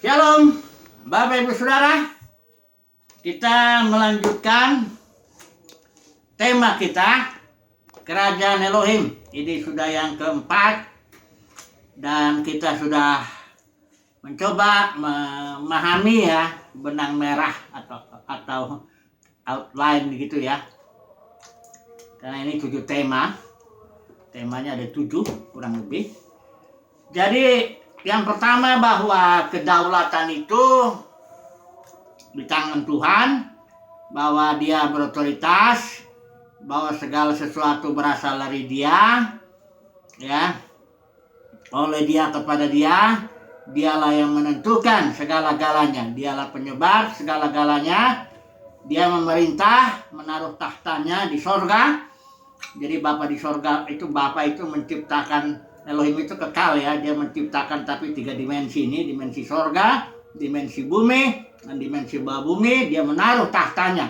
Shalom, Bapak Ibu Saudara. Kita melanjutkan tema kita, Kerajaan Elohim. Ini sudah yang keempat, dan kita sudah mencoba memahami ya benang merah atau outline gitu ya. Karena ini 7 tema, temanya ada 7 kurang lebih. Jadi yang pertama bahwa kedaulatan itu di tangan Tuhan, bahwa Dia berotoritas, bahwa segala sesuatu berasal dari Dia, ya, oleh Dia kepada Dia, Dialah yang menentukan segala-galanya, Dialah penyebar segala-galanya, Dia memerintah, menaruh tahtanya di sorga. Jadi Bapa di sorga itu, Bapa itu menciptakan. Elohim itu kekal ya, dia menciptakan tapi 3 dimensi ini, dimensi sorga, dimensi bumi, dan dimensi bawah bumi. Dia menaruh tahtanya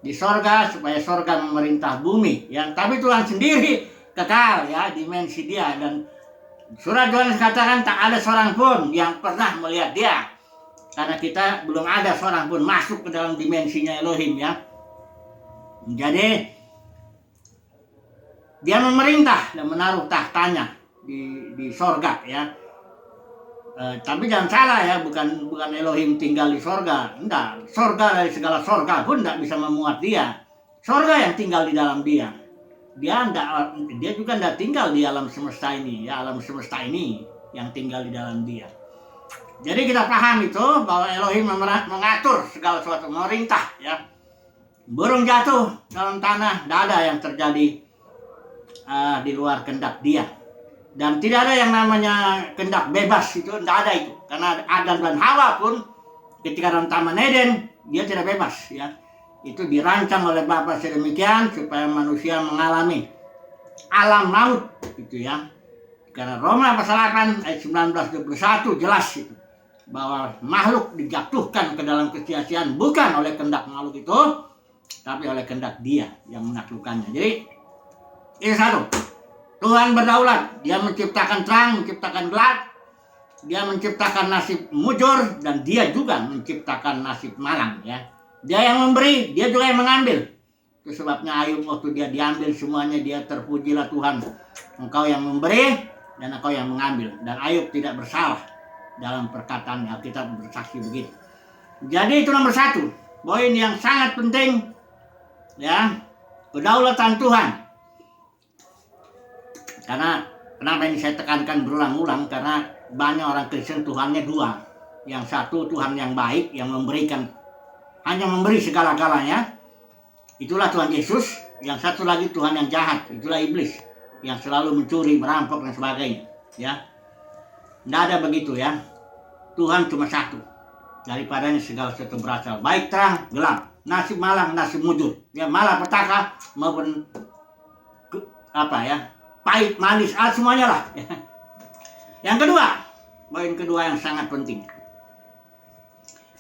di sorga supaya sorga memerintah bumi ya. Tapi Tuhan sendiri kekal ya, dimensi dia. Dan surat Yohanes katakan tak ada seorang pun yang pernah melihat dia, karena kita belum ada seorang pun masuk ke dalam dimensinya Elohim ya. Jadi dia memerintah dan menaruh tahtanya di sorga ya. Tapi jangan salah ya, bukan Elohim tinggal di sorga, enggak. Sorga dari segala sorga pun enggak bisa memuat dia. Sorga yang tinggal di dalam dia. Dia juga enggak tinggal di alam semesta ini ya, alam semesta ini yang tinggal di dalam dia. Jadi kita paham itu bahwa Elohim mengatur segala sesuatu, memerintah ya. Burung jatuh dalam tanah, enggak ada yang terjadi di luar kehendak dia. Dan tidak ada yang namanya kehendak bebas, itu tidak ada itu. Karena Adam dan Hawa pun ketika dalam Taman Eden, dia tidak bebas ya. Itu dirancang oleh Bapa sedemikian supaya manusia mengalami alam maut gitu ya. Karena Roma pasal 8 ayat 19-21 jelas itu, bahwa makhluk dijatuhkan ke dalam kesia-siaan bukan oleh kehendak makhluk itu, tapi oleh kehendak Dia yang menaklukkannya. Jadi ini satu, Tuhan berdaulat, Dia menciptakan terang, menciptakan gelap, Dia menciptakan nasib mujur, dan Dia juga menciptakan nasib malang ya. Dia yang memberi, Dia juga yang mengambil. Itu sebabnya Ayub waktu dia diambil semuanya, dia terpujilah Tuhan, Engkau yang memberi dan Engkau yang mengambil. Dan Ayub tidak bersalah dalam perkataan Alkitab bersaksi begitu. Jadi itu nomor 1, poin yang sangat penting ya, kedaulatan Tuhan. Karena kenapa ini saya tekankan berulang-ulang, karena banyak orang Kristen Tuhannya 2. Yang satu Tuhan yang baik, yang memberikan, hanya memberi segala-galanya, itulah Tuhan Yesus. Yang satu lagi Tuhan yang jahat, itulah iblis, yang selalu mencuri, merampok dan sebagainya ya. Tidak ada begitu ya. Tuhan cuma satu, daripadanya segala sesuatu berasal, baik terang, gelap, nasib malang, nasib mujur ya, malapetaka maupun pahit, manis, semuanya lah. Yang kedua, poin kedua yang sangat penting,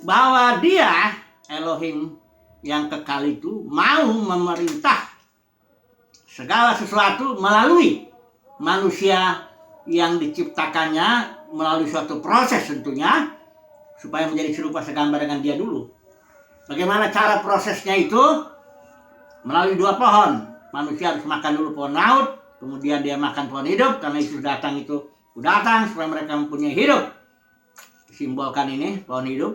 bahwa Dia, Elohim yang kekal itu, mau memerintah segala sesuatu melalui manusia yang diciptakannya, melalui suatu proses tentunya, supaya menjadi serupa segambar dengan Dia dulu. Bagaimana cara prosesnya itu? Melalui 2 pohon. Manusia harus makan dulu pohon maut, kemudian dia makan pohon hidup, karena Yesus datang supaya mereka mempunyai hidup. Simbolkan ini pohon hidup.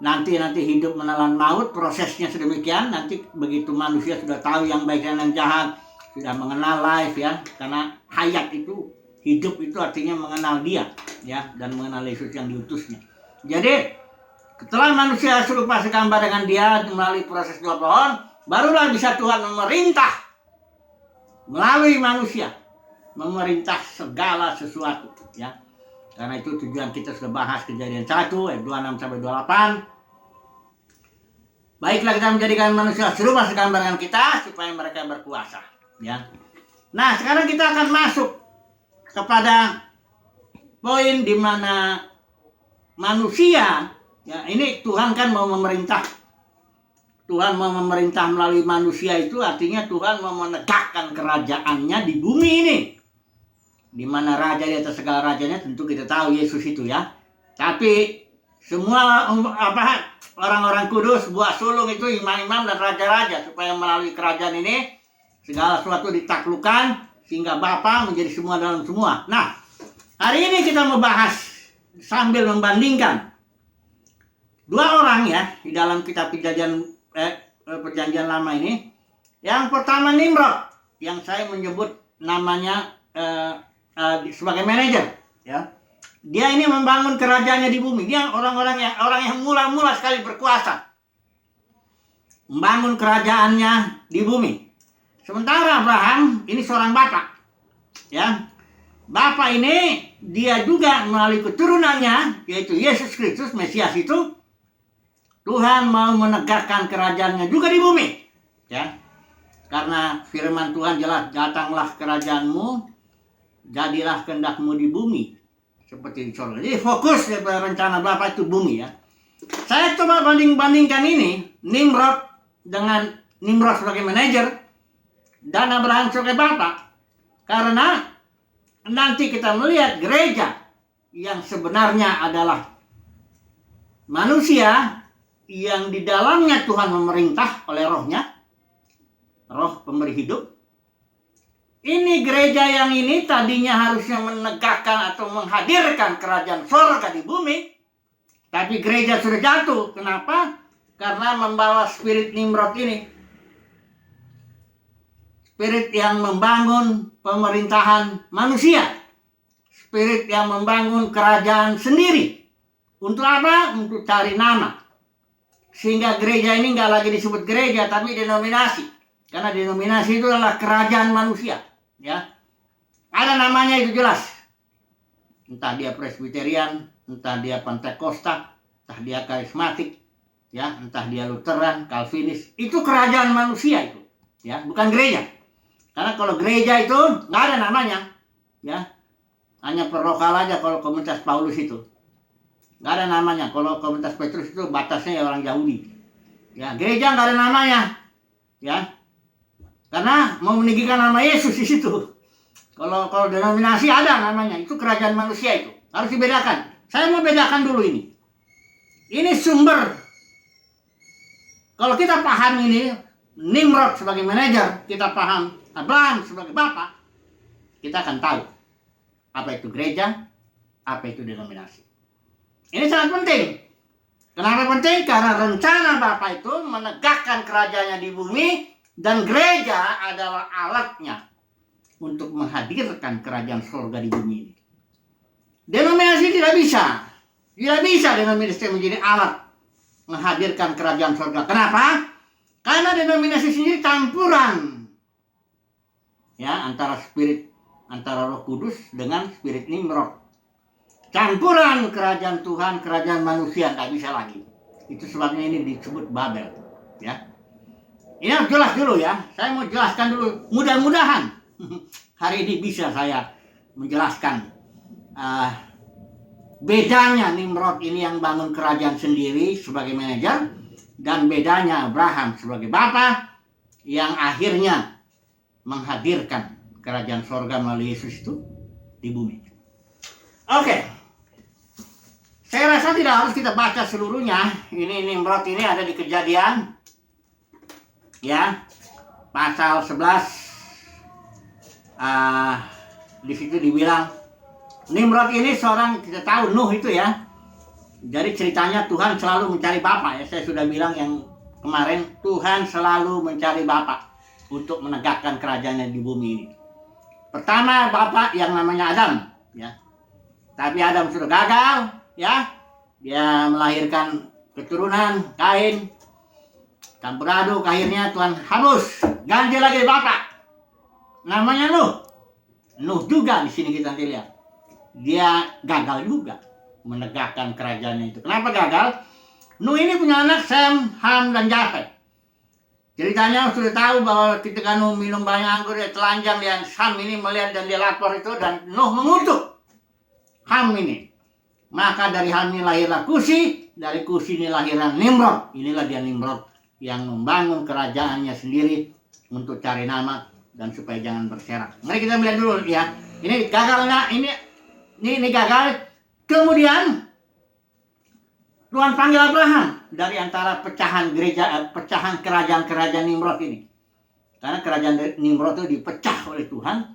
Nanti hidup menelan maut, prosesnya sedemikian. Nanti begitu manusia sudah tahu yang baik dan yang jahat, sudah mengenal life ya. Karena hayat itu, hidup itu artinya mengenal Dia ya, dan mengenal Yesus yang diutusnya. Jadi setelah manusia serupa segambar dengan Dia melalui proses 2 pohon, barulah bisa Tuhan memerintah melalui manusia, memerintah segala sesuatu ya. Karena itu tujuan kita sudah bahas Kejadian 1 ayat 26-28. Baiklah kita menjadikan manusia serupa segambar dengan kita, supaya mereka berkuasa ya. Nah, sekarang kita akan masuk kepada poin di mana manusia ya, ini Tuhan kan mau memerintah. Tuhan mau memerintah melalui manusia, itu artinya Tuhan mau menegakkan kerajaannya di bumi ini. Di mana raja di atas segala rajanya, tentu kita tahu Yesus itu ya. Tapi semua orang-orang kudus buat sulung itu imam-imam dan raja-raja supaya melalui kerajaan ini segala sesuatu ditaklukkan sehingga Bapa menjadi semua dalam semua. Nah, hari ini kita membahas sambil membandingkan dua orang ya di dalam kitab perjanjian lama ini. Yang pertama Nimrod, yang saya menyebut namanya sebagai manajer ya. Dia ini membangun kerajaannya di bumi. Dia orang yang mula-mula sekali berkuasa, membangun kerajaannya di bumi. Sementara Abraham ini seorang bapak ya. Bapak ini dia juga melalui keturunannya, yaitu Yesus Kristus Mesias itu, Tuhan mau menegakkan kerajaannya juga di bumi ya. Karena firman Tuhan jelas, datanglah kerajaanmu, jadilah kehendakmu di bumi seperti di surga. Jadi fokus daripada rencana Bapa itu bumi ya. Saya coba bandingkan ini Nimrod dengan Nimrod sebagai manajer dan Abraham sebagai Bapa. Karena nanti kita melihat gereja yang sebenarnya adalah manusia yang di dalamnya Tuhan memerintah oleh rohnya, roh pemberi hidup. Ini gereja yang ini tadinya harusnya menegakkan atau menghadirkan kerajaan surga di bumi. Tapi gereja sudah jatuh. Kenapa? Karena membawa spirit Nimrod ini. Spirit yang membangun pemerintahan manusia. Spirit yang membangun kerajaan sendiri. Untuk apa? Untuk cari nama. Sehingga gereja ini nggak lagi disebut gereja, tapi denominasi. Karena denominasi itu adalah kerajaan manusia. Ya, ada namanya itu jelas. Entah dia Presbyterian, entah dia Pentakosta, entah dia karismatik, ya, entah dia Lutheran, Calvinis. Itu kerajaan manusia itu, ya, bukan gereja. Karena kalau gereja itu nggak ada namanya, ya, hanya perlokal aja. Kalau komunitas Paulus itu nggak ada namanya. Kalau komunitas Petrus itu batasnya ya orang Yahudi. Ya, gereja nggak ada namanya, ya. Karena mau meninggikan nama Yesus di situ. Kalau denominasi ada namanya, itu kerajaan manusia itu. Harus dibedakan. Saya mau bedakan dulu ini. Ini sumber. Kalau kita paham ini, Nimrod sebagai manajer, kita paham Abraham sebagai bapak, kita akan tahu apa itu gereja, apa itu denominasi. Ini sangat penting. Kenapa penting? Karena rencana Bapa itu menegakkan kerajaannya di bumi. Dan gereja adalah alatnya untuk menghadirkan kerajaan surga di bumi ini. Denominasi tidak bisa. Tidak bisa denominasi menjadi alat menghadirkan kerajaan surga. Kenapa? Karena denominasi sendiri campuran. Ya, antara Roh Kudus dengan spirit Nimrod. Campuran kerajaan Tuhan, kerajaan manusia, tidak bisa lagi. Itu sebabnya ini disebut Babel. Ya. Ini harus jelas dulu ya. Saya mau jelaskan dulu. Mudah-mudahan hari ini bisa saya menjelaskan bedanya Nimrod ini yang bangun kerajaan sendiri sebagai manajer, dan bedanya Abraham sebagai bapa yang akhirnya menghadirkan kerajaan surga melalui Yesus itu di bumi. Oke. Saya rasa tidak harus kita baca seluruhnya. Ini Nimrod ini ada di Kejadian. Ya, pasal 11 di situ dibilang Nimrod ini seorang, kita tahu Nuh itu ya. Jadi ceritanya Tuhan selalu mencari bapak ya. Saya sudah bilang yang kemarin, Tuhan selalu mencari bapak untuk menegakkan kerajaannya di bumi ini. Pertama bapak yang namanya Adam ya. Tapi Adam sudah gagal ya. Dia melahirkan keturunan Kain. Campur aduk, akhirnya Tuhan hapus, ganti lagi bapak. Namanya Nuh. Nuh juga di sini kita lihat. Dia gagal juga menegakkan kerajaannya itu. Kenapa gagal? Nuh ini punya anak Sem, Ham, dan Jafet. Ceritanya sudah tahu bahwa ketika Nuh minum banyak anggur, dia telanjang, dan Ham ini melihat dan dia lapor itu, dan Nuh mengutuk Ham ini. Maka dari Ham ini lahirlah Kusi, dari Kusi ini lahirlah Nimrod. Inilah dia Nimrod yang membangun kerajaannya sendiri untuk cari nama dan supaya jangan berserak. Mari kita melihat dulu ya. Ini gagal enggak? Ini gagal. Kemudian Tuhan panggil Abraham dari antara pecahan kerajaan-kerajaan Nimrod ini. Karena kerajaan Nimrod itu dipecah oleh Tuhan,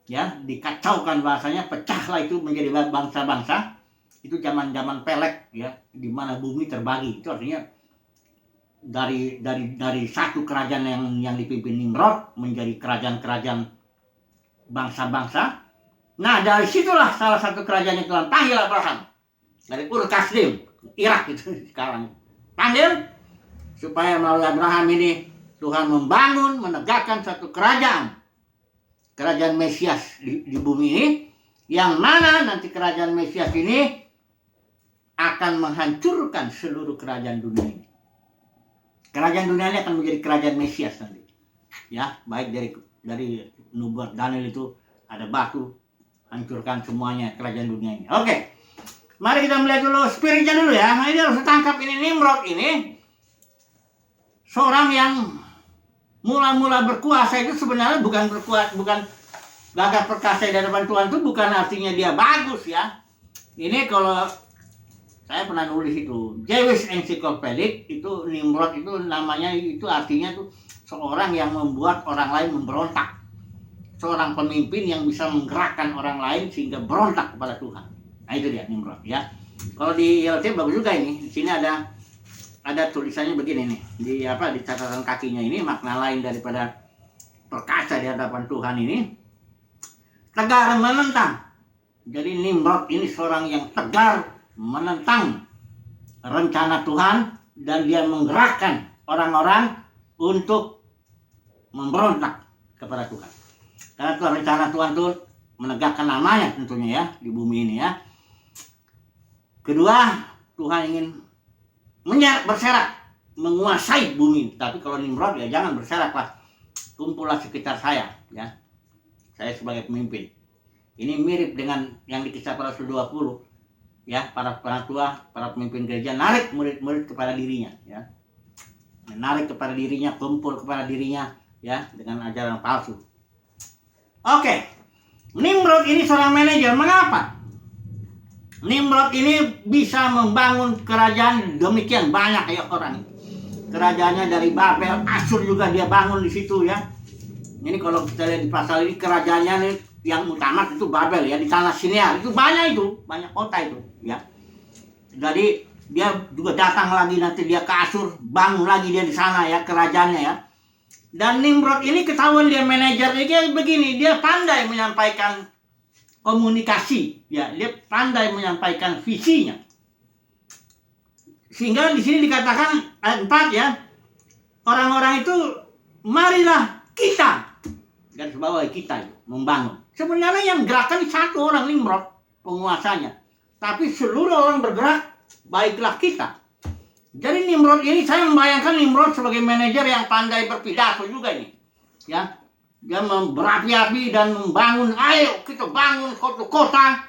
ya, dikacaukan bahasanya, pecahlah itu menjadi bangsa-bangsa. Itu zaman-zaman Pelek, ya, di mana bumi terbagi. Itu artinya dari satu kerajaan yang dipimpin Nimrod menjadi kerajaan-kerajaan bangsa-bangsa. Nah, dari situlah salah satu kerajaan yang Tuhan panggil Abraham dari Ur Kasdim, Irak itu sekarang. Panggil supaya melalui Abraham ini Tuhan membangun, menegakkan satu kerajaan Mesias di bumi ini, yang mana nanti kerajaan Mesias ini akan menghancurkan seluruh kerajaan dunia ini. Kerajaan dunia ini akan menjadi kerajaan Mesias nanti. Ya, baik dari nubuat Daniel itu ada batu, hancurkan semuanya kerajaan dunia ini. Oke. Mari kita melihat dulu spiritnya dulu ya. Ini harus tangkap ini Nimrod ini seorang yang mula-mula berkuasa itu sebenarnya bukan gagah perkasa di hadapan Tuhan itu bukan artinya dia bagus ya. Ini kalau saya pernah nulis itu Jewish Encyclopedic itu Nimrod itu namanya itu artinya tuh seorang yang membuat orang lain memberontak. Seorang pemimpin yang bisa menggerakkan orang lain sehingga berontak kepada Tuhan. Nah itu dia Nimrod ya. Kalau di ILT bagus juga ini. Di sini ada tulisannya begini nih. Di catatan kakinya ini makna lain daripada perkasa di hadapan Tuhan ini. Tegar menentang. Jadi Nimrod ini seorang yang tegar menentang rencana Tuhan dan dia menggerakkan orang-orang untuk memberontak kepada Tuhan. Karena rencana Tuhan itu menegakkan namanya tentunya ya di bumi ini ya. Kedua, Tuhan ingin berserak, menguasai bumi. Tapi kalau Nimrod ya jangan berserak lah. Kumpullah sekitar saya ya. Saya sebagai pemimpin. Ini mirip dengan yang di Kisah para Rasul 20 ya, para tua, para pemimpin gereja narik murid-murid kepada dirinya ya. Menarik kepada dirinya, kumpul kepada dirinya ya dengan ajaran palsu. Oke. Nimrod ini seorang manajer. Mengapa? Nimrod ini bisa membangun kerajaan demikian banyak ya orang. Kerajaannya dari Babel, Asyur juga dia bangun di situ ya. Ini kalau kita lihat di pasal ini kerajaannya nih, yang utama itu Babel ya, di tanah Sinear. Itu banyak kota itu ya. Jadi dia juga datang lagi nanti dia ke Asyur, bangun lagi dia di sana ya kerajaannya ya. Dan Nimrod ini ketahuan dia manajernya kayak begini, dia pandai menyampaikan komunikasi, ya, dia pandai menyampaikan visinya. Sehingga di sini dikatakan ayat 4 ya, orang-orang itu marilah kita, garis bawah kita membangun. Sebenarnya yang gerakan satu orang Nimrod, penguasanya. Tapi seluruh orang bergerak, baiklah kita. Jadi Nimrod ini, saya membayangkan Nimrod sebagai manajer yang pandai berpidato juga ini. Ya, dia berapi-api dan membangun, ayo kita bangun suatu kota.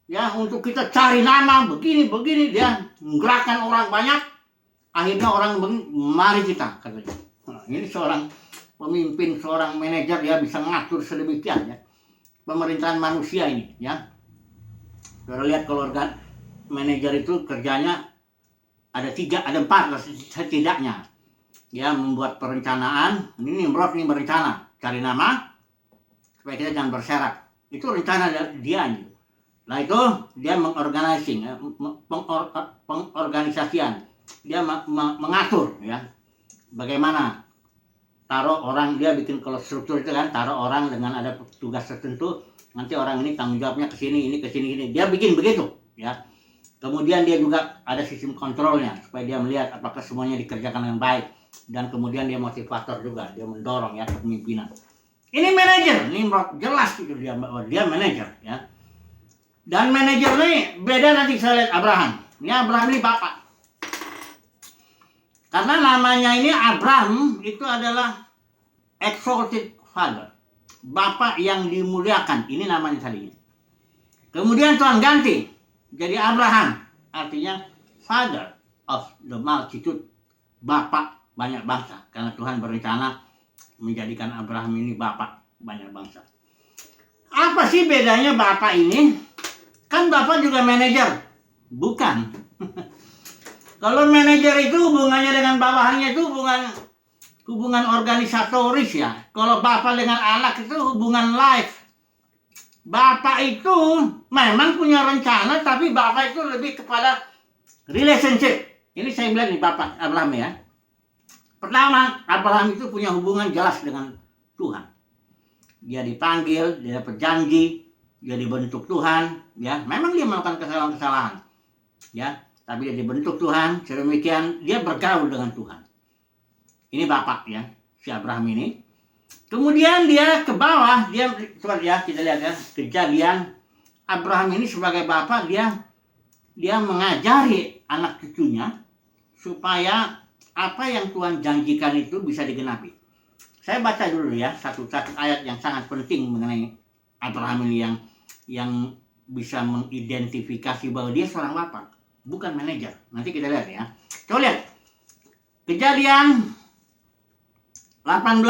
Ya, untuk kita cari nama, begini, dia menggerakkan orang banyak. Akhirnya orang mari kita, katanya. Nah, ini seorang pemimpin, seorang manajer, dia bisa mengatur sedemikian ya. Pemerintahan manusia ini ya. Kita lihat kalau manajer itu kerjanya ada 4 setidaknya. Ya, membuat perencanaan. Ini Nimrod ini berencana cari nama supaya kita jangan berserak. Itu rencana dia. Nah itu dia pengorganisasian. Dia mengatur ya. Bagaimana taruh orang, dia bikin kalau struktur itu kan, taruh orang dengan ada tugas tertentu. Nanti orang ini tanggung jawabnya ke sini, ini ke sini, ini. Dia bikin begitu ya. Kemudian dia juga ada sistem kontrolnya supaya dia melihat apakah semuanya dikerjakan dengan baik. Dan kemudian dia motivator juga, dia mendorong ya kepemimpinan. Ini manajer, Nimrod jelas itu dia manajer ya. Dan manajer ini beda nanti saya lihat Abraham. Ini Abraham ini bapak. Karena namanya ini Abraham itu adalah exalted father, bapak yang dimuliakan. Ini namanya tadinya. Kemudian Tuhan ganti jadi Abraham, artinya father of the multitude, bapak banyak bangsa, karena Tuhan berencana menjadikan Abraham ini bapak banyak bangsa. Apa sih bedanya bapak ini? Kan bapak juga manajer? Bukan. Kalau manajer itu hubungannya dengan bawahannya itu hubungan organisatoris ya. Kalau bapak dengan anak itu hubungan life. Bapak itu memang punya rencana, tapi bapak itu lebih kepada relationship. Ini saya bilang nih bapak Abraham ya. Pertama, Abraham itu punya hubungan jelas dengan Tuhan. Dia dipanggil, dia dapat janji, dia dibentuk Tuhan, ya. Memang dia melakukan kesalahan-kesalahan, ya. Tapi dia dibentuk Tuhan, sedemikian dia bergaul dengan Tuhan. Ini bapak ya, si Abraham ini. Kemudian dia ke bawah, dia coba ya kita lihat ya, kejadian Abraham ini sebagai bapak dia mengajari anak cucunya supaya apa yang Tuhan janjikan itu bisa digenapi. Saya baca dulu ya satu ayat yang sangat penting mengenai Abraham ini yang bisa mengidentifikasi bahwa dia seorang bapak, bukan manajer. Nanti kita lihat ya. Coba lihat. Kejadian 18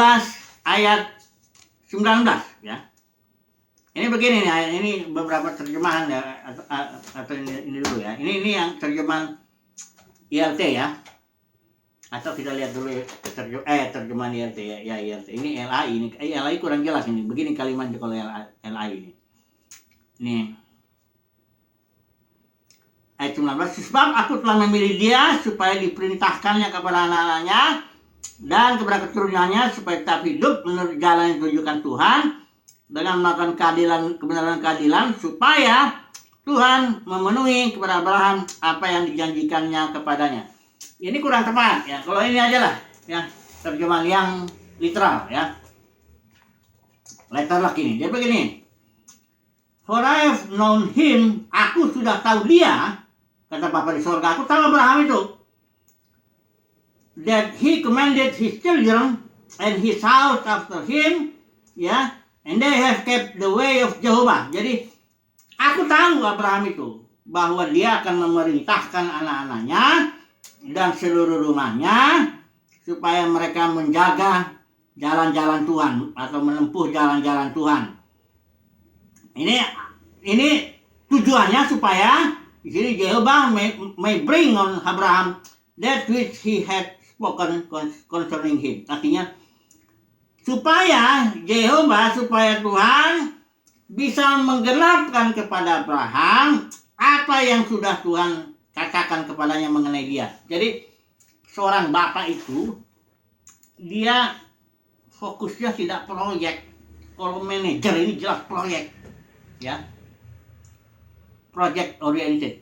ayat 19 ya. Ini begini nih ayat ini beberapa terjemahan ya atau ini dulu ya. Ini yang terjemahan ILT ya. Atau kita lihat dulu terjemahan ILT ya ILT. Ini LAI ini. LAI kurang jelas ini. Begini kalimatnya kalau LAI ini. Nih. Ayat 19, sebab aku telah memilih dia supaya diperintahkannya kepada anak-anaknya dan kepada keturunannya supaya tetap hidup menurut jalan yang ditunjukkan Tuhan dengan melakukan kebenaran supaya Tuhan memenuhi kepada Abraham apa yang dijanjikannya kepadanya. Ini kurang tepat ya. Kalau ini aja lah ya terjemahan yang literal ya. Letterlock ini. Dia begini. For I have known him, aku sudah tahu dia, kata Bapa di sorga, aku tahu Abraham itu. That he commanded his children and his house after him, ya, and they have kept the way of Jehovah. Jadi, aku tahu Abraham itu, bahwa dia akan memerintahkan anak-anaknya dan seluruh rumahnya, supaya mereka menjaga jalan-jalan Tuhan, atau menempuh jalan-jalan Tuhan. Ini tujuannya supaya di sini Jehovah may bring on Abraham that which he had spoken concerning him. Artinya supaya Tuhan bisa menggenapkan kepada Abraham apa yang sudah Tuhan katakan kepadanya mengenai dia. Jadi seorang bapak itu dia fokusnya tidak proyek. Kalau manajer ini jelas proyek. Ya, project oriented.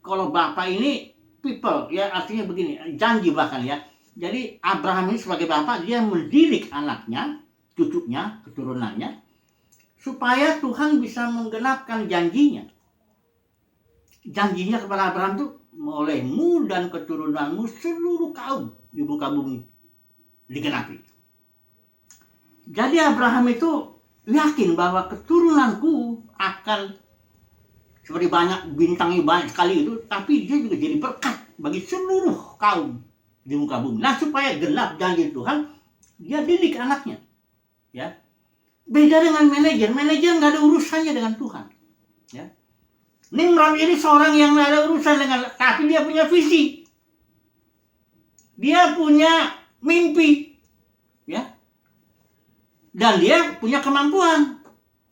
Kalau bapak ini people, ya artinya begini, janji bahkan ya. Jadi Abraham ini sebagai bapak dia mendidik anaknya, cucunya, keturunannya, supaya Tuhan bisa menggenapkan janjinya. Janjinya kepada Abraham itu olehmu dan keturunanmu seluruh kaum di muka bumi digenapi. Jadi Abraham itu yakin bahwa keturunanku akan seperti banyak bintangnya banyak sekali itu, tapi dia juga jadi berkat bagi seluruh kaum di muka bumi. Nah supaya genap janji Tuhan, dia didik anaknya. Ya, beda dengan manajer nggak ada urusannya dengan Tuhan. Ya, Nimrod ini seorang yang nggak ada urusan dengan, tapi dia punya visi, dia punya mimpi, ya. Dan dia punya kemampuan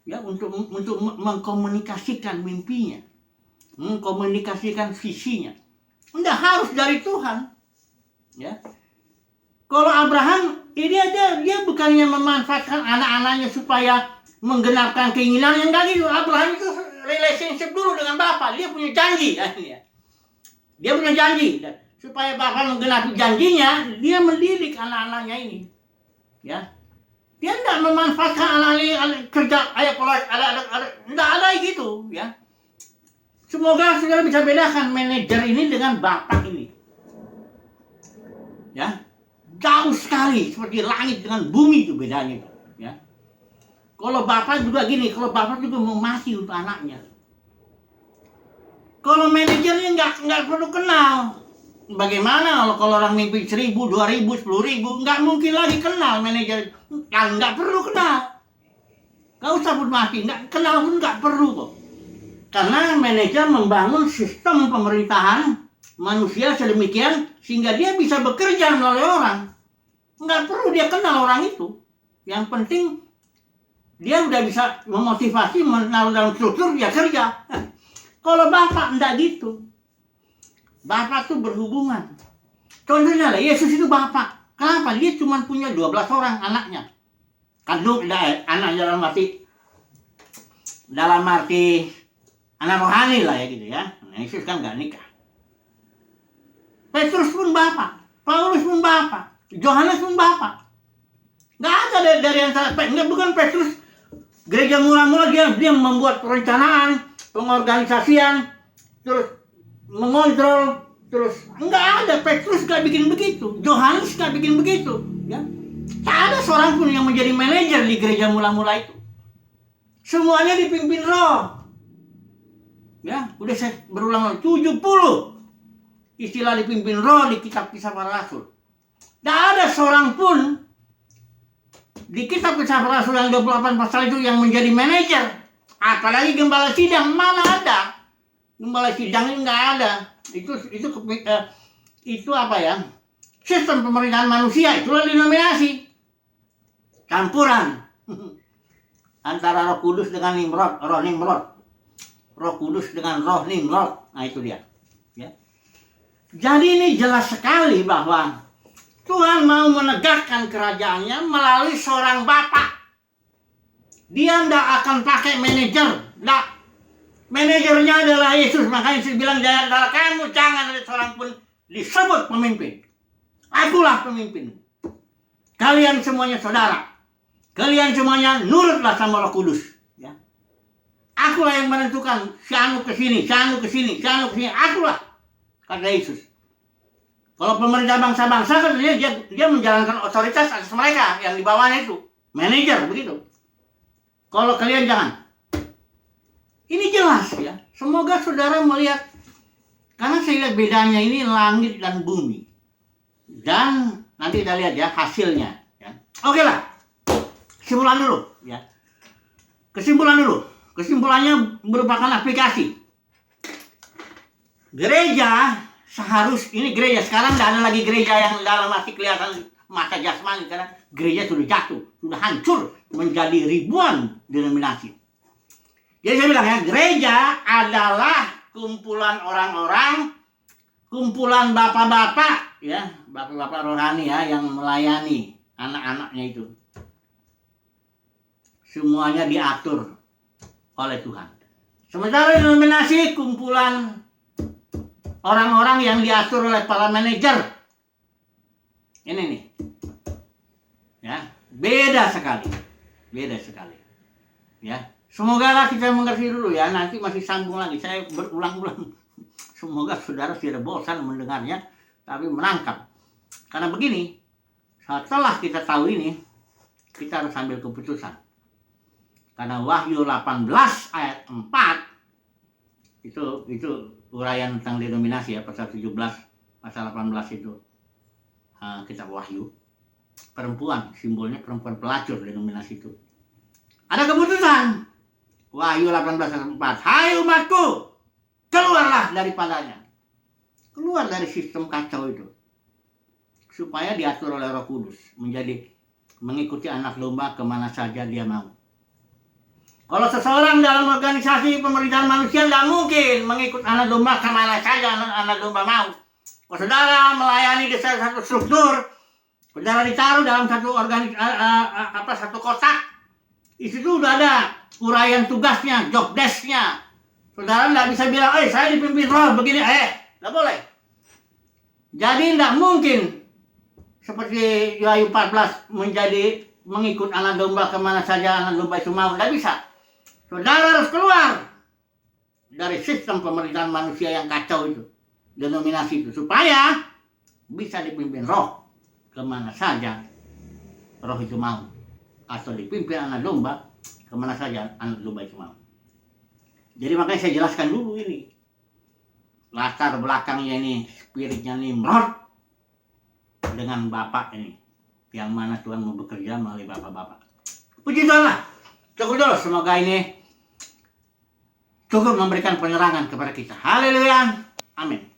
ya untuk mengkomunikasikan mimpinya, mengkomunikasikan visinya. Enggak harus dari Tuhan. Ya. Kalau Abraham ini dia bukannya memanfaatkan anak-anaknya supaya menggenapkan keinginannya, enggak gitu. Abraham itu relationship dulu dengan Bapa. Dia punya janji akhirnya. Dia punya janji supaya Bapa menggenapi janjinya, dia mendidik anak-anaknya ini. Ya. Dia tidak memanfaatkan anak-anak kerja tidak ada gitu ya. Semoga saudara bisa bedakan manajer ini dengan bapak ini. Ya, jauh sekali seperti langit dengan bumi itu bedanya itu. Ya, kalau bapak juga gini, kalau bapak juga mau mati untuk anaknya. Kalau manajernya nggak perlu kenal. Bagaimana kalau orang mimpi 1.000, 2.000, 10.000, nggak mungkin lagi kenal manajer. Kan nggak perlu kenal. Nggak usah pun mati, nggak kenal pun nggak perlu kok. Karena manajer membangun sistem pemerintahan, manusia sedemikian sehingga dia bisa bekerja melalui orang. Nggak perlu dia kenal orang itu. Yang penting dia udah bisa memotivasi, menaruh dalam struktur, dia kerja. Kalau Bapak enggak gitu. Bapak tuh berhubungan. Contohnya lah, Yesus itu Bapak. Kenapa? Dia cuma punya 12 orang anaknya. Kandung, anaknya dalam arti anak rohani lah ya gitu ya. Nah, Yesus kan nggak nikah. Petrus pun Bapak. Paulus pun Bapak. Yohanes pun Bapak. Nggak ada dari antara, bukan Petrus. Gereja mula-mula dia membuat perencanaan, pengorganisasian, terus mengontrol, terus nggak ada. Petrus nggak bikin begitu, Yohanes nggak bikin begitu, ya. Tak ada seorang pun yang menjadi manajer di gereja mula-mula itu. Semuanya dipimpin Roh. Ya, udah saya berulang 70 istilah dipimpin Roh di kitab Kisah Para Rasul. Tidak ada seorang pun di kitab Kisah Para Rasul yang 28 pasal itu yang menjadi manajer. Apalagi gembala sidang, mana ada? Gembala sidang ini nggak ada. Itu apa ya? Sistem pemerintahan manusia, itulah denominasi. Campuran antara Roh Kudus dengan Roh Nimrod. Roh Kudus dengan Roh Nimrod. Nah itu dia. Ya. Jadi ini jelas sekali bahwa Tuhan mau menegakkan kerajaannya melalui seorang Bapak. Dia tidak akan pakai manajer. Tidak. Manajernya adalah Yesus. Makanya saya bilang, adalah kamu jangan ada seorang pun disebut pemimpin. Akulah pemimpin. Kalian semuanya saudara. Kalian semuanya nurutlah sama Roh Kudus. Ya. Akulah yang menentukan si anu ke sini, si anu ke sini, si anu ke sini. Akulah, kata Yesus. Kalau pemerintah bangsa-bangsa kan dia menjalankan otoritas atas mereka yang di bawahnya itu. Manajer begitu. Kalau kalian jangan. Ini jelas ya. Semoga saudara melihat. Karena saya lihat bedanya ini langit dan bumi. Dan nanti kita lihat ya hasilnya. Ya. Oke lah. Kesimpulan dulu. Ya. Kesimpulannya merupakan aplikasi. Gereja ini gereja. Sekarang tidak ada lagi gereja yang dalam arti kelihatan mata jasmani. Karena gereja sudah jatuh. Sudah hancur. Menjadi ribuan denominasi. Jadi saya bilang ya, gereja adalah kumpulan orang-orang, kumpulan bapak-bapak, ya, bapak-bapak rohani ya, yang melayani anak-anaknya itu. Semuanya diatur oleh Tuhan. Sementara denominasi kumpulan orang-orang yang diatur oleh para manajer. Ini nih, ya, beda sekali, ya. Semoga lah kita mengerti dulu ya, nanti masih sambung lagi. Saya berulang-ulang. Semoga saudara tidak bosan mendengarnya, tapi menangkap. Karena begini, setelah kita tahu ini, kita harus ambil keputusan. Karena Wahyu 18 ayat 4, itu uraian tentang denominasi ya, pasal 17, pasal 18 itu. Kitab Wahyu. Perempuan, simbolnya perempuan pelacur denominasi itu. Ada keputusan. Wahyu 18 ayat 4. Hai umatku, keluarlah daripadanya. Keluar dari sistem kacau itu. Supaya diatur oleh Roh Kudus. Mengikuti anak domba kemana saja dia mau. Kalau seseorang dalam organisasi pemerintahan manusia tidak mungkin mengikut anak domba kemana saja anak domba mau. Kalau saudara melayani di satu struktur, saudara ditaruh dalam satu satu kotak, di situ udah ada uraian tugasnya, job desk-nya. Saudara tidak bisa bilang, saya dipimpin Roh begini, tidak boleh. Jadi tidak mungkin seperti Wahyu 14 menjadi mengikut anak domba kemana saja anak domba itu mau, tidak bisa. Saudara harus keluar dari sistem pemerintahan manusia yang kacau itu, denominasi itu, supaya bisa dipimpin Roh kemana saja Roh itu mau, atau dipimpin anak domba kemana saja anak domba itu mau. Jadi makanya saya jelaskan dulu ini latar belakangnya ini, spiritnya Nimrod dengan Bapak ini, yang mana Tuhan mau bekerja melalui Bapak-Bapak. Puji Tuhan lah. Cukup dulu, semoga ini cukup memberikan penerangan kepada kita. Haleluya. Amin.